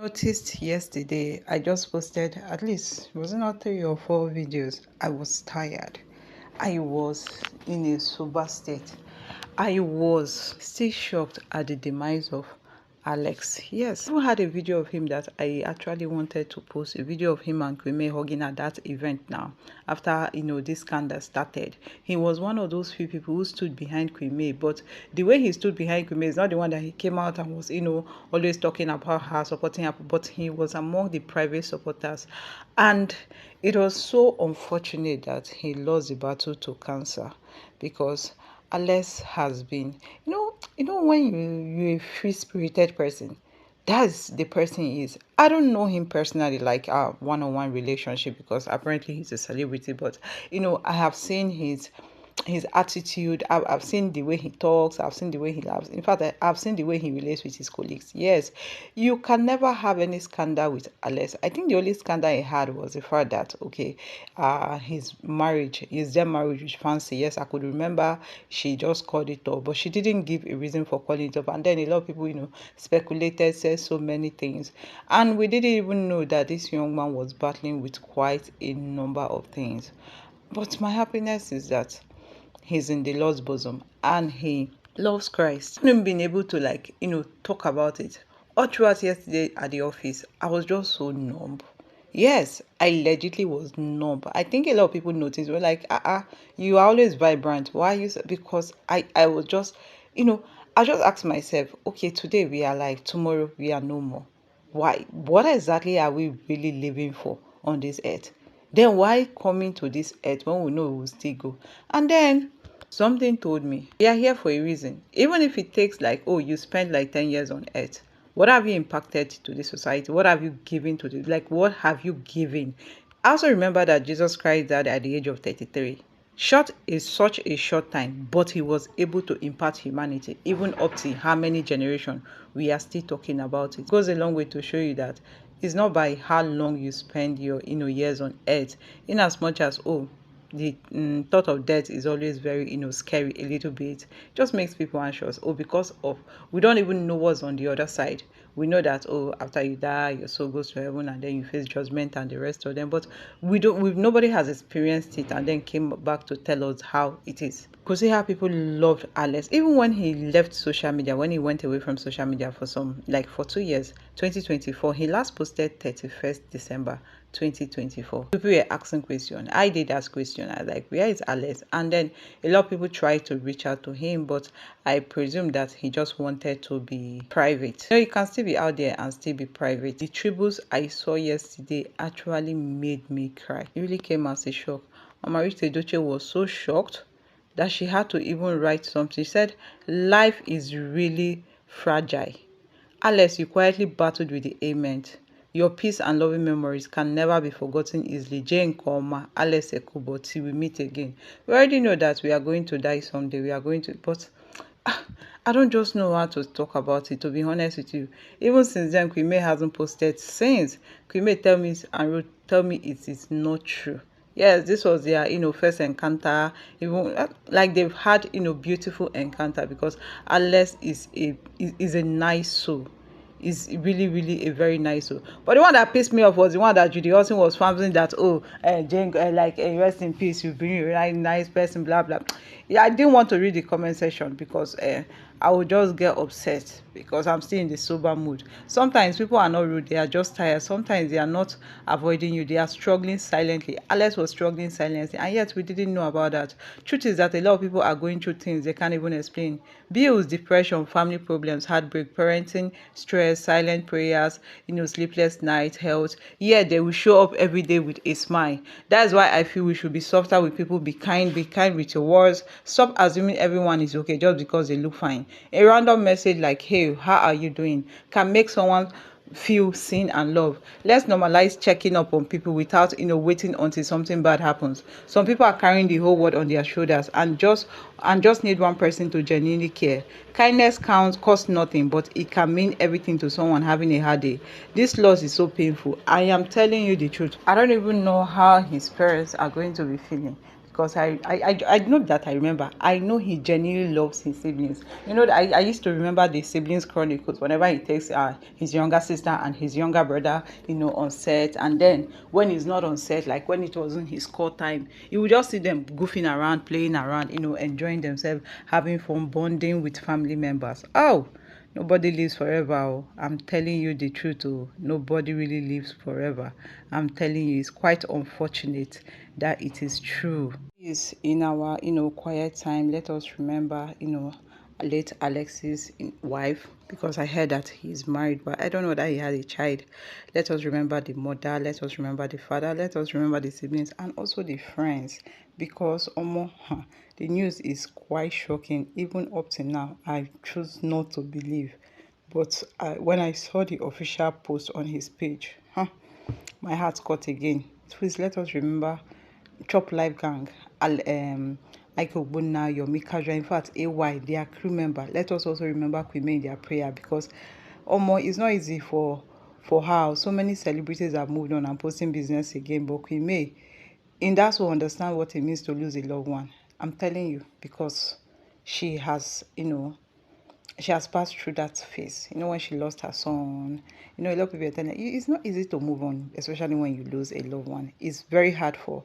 Noticed yesterday, I just posted at least, was it not 3 or 4 videos? I was tired. I was in a sober state. I was still shocked at the demise of Alex. Yes, I had a video of him that I actually wanted to post, a video of him and Kwame hugging at that event now. After, this scandal started. He was one of those few people who stood behind Kwame, but the way he stood behind Kwame is not the one that he came out and was, always talking about her, supporting her, but he was among the private supporters. And it was so unfortunate that he lost the battle to cancer, because Alex has been, when you're a free-spirited person, that's the person he is. I don't know him personally, like a one-on-one relationship, because apparently he's a celebrity, but I have seen his attitude. I've seen the way he talks. I've seen the way he laughs. In fact, I've seen the way he relates with his colleagues. Yes, you can never have any scandal with Alex. I think the only scandal he had was the fact that, okay, his then marriage with Fancy. Yes, I could remember she just called it off, but she didn't give a reason for calling it off. And then a lot of people, speculated, said so many things. And we didn't even know that this young man was battling with quite a number of things. But my happiness is that he's in the Lord's bosom and he loves Christ. I haven't been able to talk about it. All throughout yesterday at the office, I was just so numb. Yes, I legitimately was numb. I think a lot of people noticed. We're like, you are always vibrant. Why are you? Because I was just, I just asked myself, okay, today we are alive, tomorrow we are no more. Why? What exactly are we really living for on this earth? Then why coming to this earth when we know we will still go? And then something told me, we are here for a reason. Even if it takes you spent 10 years on earth, what have you impacted to the society? What have you given to what have you given? I also remember that Jesus Christ died at the age of 33. Short is such a short time, but he was able to impact humanity, even up to how many generations we are still talking about it. It goes a long way to show you that it's not by how long you spend your years on earth, in as much as the thought of death is always very scary a little bit. It just makes people anxious. Because of we don't even know what's on the other side. We know that after you die your soul goes to heaven and then you face judgment and the rest of them, but nobody has experienced it and then came back to tell us how it is. Because see how people loved Alex even when he left social media, when he went away from social media for for 2 years. 2024, he last posted 31st December 2024. People were asking questions. I did ask questions. I was like, where is Alex? And then a lot of people tried to reach out to him, but I presume that he just wanted to be private. You can still be out there and still be private. The tributes I saw yesterday actually made me cry. It really came as a shock. Mama Edochie was so shocked that she had to even write something. She said, life is really fragile. Alex, you quietly battled with the ailment. Your peace and loving memories can never be forgotten easily. Jane Koma, Alex Ekubo, till we meet again. We already know that we are going to die someday. We are going to, but I don't just know how to talk about it, to be honest with you. Even since then, Kwame hasn't posted since. Kwame tell me it is not true. Yes, this was their, first encounter. Even they've had, beautiful encounter, because Alex is a nice soul. Is really, really a very nice soul. But the one that pissed me off was the one that Judy Austin was fancying that, Jane, rest in peace, you've been a really nice person, blah, blah. Yeah, I didn't want to read the comment section because I would just get upset because I'm still in the sober mood. Sometimes people are not rude, they are just tired. Sometimes they are not avoiding you, they are struggling silently. Alex was struggling silently, and yet we didn't know about that. Truth is that a lot of people are going through things they can't even explain. Bills, depression, family problems, heartbreak, parenting, stress, silent prayers, sleepless nights, health. Yeah, they will show up every day with a smile. That's why I feel we should be softer with people, be kind with your words. Stop assuming everyone is okay just because they look fine. A random message like, hey, how are you doing, can make someone feel seen and loved. Let's normalize checking up on people without waiting until something bad happens. Some people are carrying the whole world on their shoulders and just need one person to genuinely care. Kindness costs nothing, but it can mean everything to someone having a hard day. This loss is so painful. I am telling you the truth. I don't even know how his parents are going to be feeling, because I know that I remember. I know he genuinely loves his siblings. You know, I used to remember the siblings chronicles whenever he takes his younger sister and his younger brother, you know, on set. And then when he's not on set, like when it wasn't his call time, you would just see them goofing around, playing around, you know, enjoying themselves, having fun, bonding with family members. Oh, nobody lives forever. Oh. I'm telling you the truth. Oh. Nobody really lives forever. I'm telling you, it's quite unfortunate that it is true. Is in our, you know, quiet time, let us remember, you know, late Alex's wife, because I heard that he's married, but I don't know that he had a child. Let us remember the mother, let us remember the father, let us remember the siblings, and also the friends, because the news is quite shocking. Even up to now, I choose not to believe. But when I saw the official post on his page, my heart caught again. Please let us remember Chop Life Gang, Ekubo now, Yomi Kajwa, in fact, AY, their crew member. Let us also remember Queen in their prayer, because it's not easy for her. So many celebrities have moved on and posting business again, but Queen May, in that will understand what it means to lose a loved one. I'm telling you, because she has, you know, she has passed through that phase. You know, when she lost her son, you know, a lot of people are telling her, it's not easy to move on, especially when you lose a loved one. It's very hard for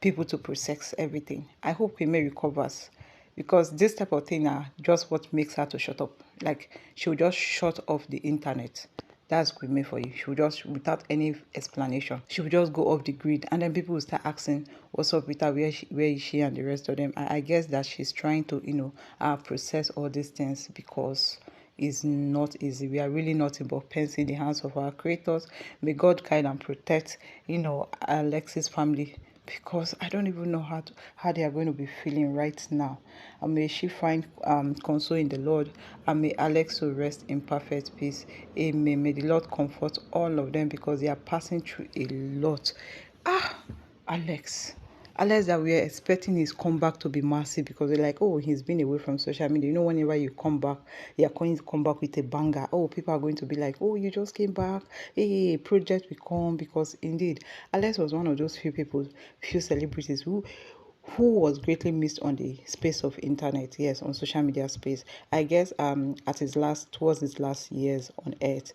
people to process everything. I hope Queen May recovers, because this type of thing are just what makes her to shut up. Like, she'll just shut off the internet. That's Queen May for you. She will just, without any explanation, she will just go off the grid, and then people will start asking, what's up with her, where is she, and the rest of them. I guess that she's trying to, you know, process all these things, because it's not easy. We are really nothing but pens in the hands of our creators. May God guide and protect, you know, Alex's family, because I don't even know how they are going to be feeling right now. And may she find console in the Lord, and may Alex to rest in perfect peace. Amen. May the Lord comfort all of them, because they are passing through a lot. Alex. Alex, that we are expecting his comeback to be massive, because they're like, oh, he's been away from social media. You know, whenever you come back, you're going to come back with a banger. Oh, people are going to be like, oh, you just came back. Hey, project will come, because indeed, Alex was one of those few celebrities who was greatly missed on the space of internet, yes, on social media space. I guess towards his last years on earth,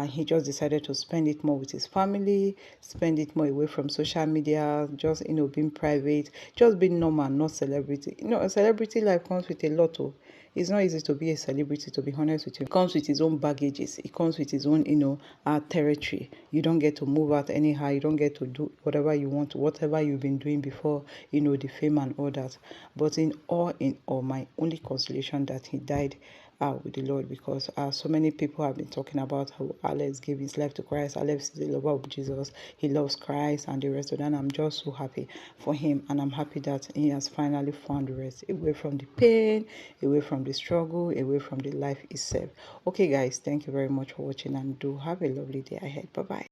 he just decided to spend it more with his family, spend it more away from social media, just, you know, being private, just being normal, not celebrity. You know, a celebrity life comes with a lot of. It's not easy to be a celebrity, to be honest with you. It comes with its own baggages. It comes with its own, you know, territory. You don't get to move out anyhow. You don't get to do whatever you want, whatever you've been doing before, you know, the fame and all that. But in all, my only consolation that he died with the Lord, because so many people have been talking about how Alex gave his life to Christ. Alex is a lover of Jesus. He loves Christ and the rest of that. And I'm just so happy for him, and I'm happy that he has finally found rest, away from the pain, away from the struggle, away from the life itself. Okay, guys, thank you very much for watching, and do have a lovely day ahead. Bye bye.